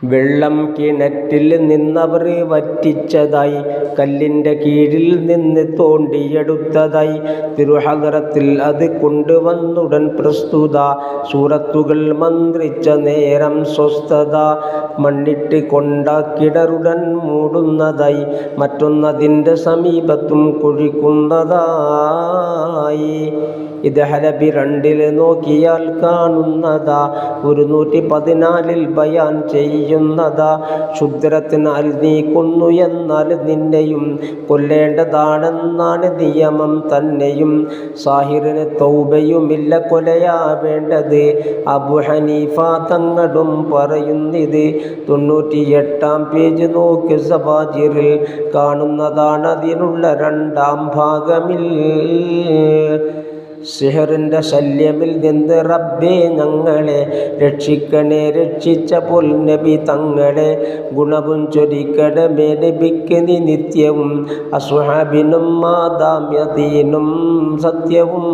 വെള്ളം കിണറ്റിൽ നിന്നവർ വറ്റിച്ചതായി, കല്ലിൻ്റെ കീഴിൽ നിന്ന് തോണ്ടിയെടുത്തതായി. തിരുഹദറത്തിൽ അത് കൊണ്ടുവന്നുടൻ പ്രസ്തുത സൂറത്തുകൾ മന്ത്രിച്ച നേരം സ്വസ്ഥത. മണ്ണിട്ട് കൊണ്ട കിണറുടൻ മൂടുന്നതായി, മറ്റൊന്നതിൻ്റെ സമീപത്തും കുഴിക്കുന്നതായി. ഇത് ഹലബി 2 നോക്കിയാൽ കാണുന്നതാ, 114 ബയാൻ ചെയ്യുന്നതാ. ക്ഷുദ്രത്തിനാൽ നീ കൊന്നു എന്നാൽ നിന്നെയും കൊല്ലേണ്ടതാണെന്നാണ് നിയമം തന്നെയും. സാഹിറിന് തൗബയുമില്ല, കൊലയാവേണ്ടത്. അബു ഹനീഫ തങ്ങളും പറയുന്നിത്. 98-ാം പേജ് നോക്ക്, സബാജിറിൽ കാണുന്നതാണ് അതിനുള്ള 2-ാം ഭാഗമിൽ. സിഹറിൻ്റെ ശല്യമിൽ നിന്ന് റബ്ബേ ഞങ്ങളെ രക്ഷിക്കണേ, രക്ഷിച്ച പോൽ നബി തങ്ങളെ. ഗുണവും ചൊരിക്കണമേ നബിക്ക് നീ നിത്യവും, അസ്ഹാബിനും മാദാമ്യതീനും സത്യവും.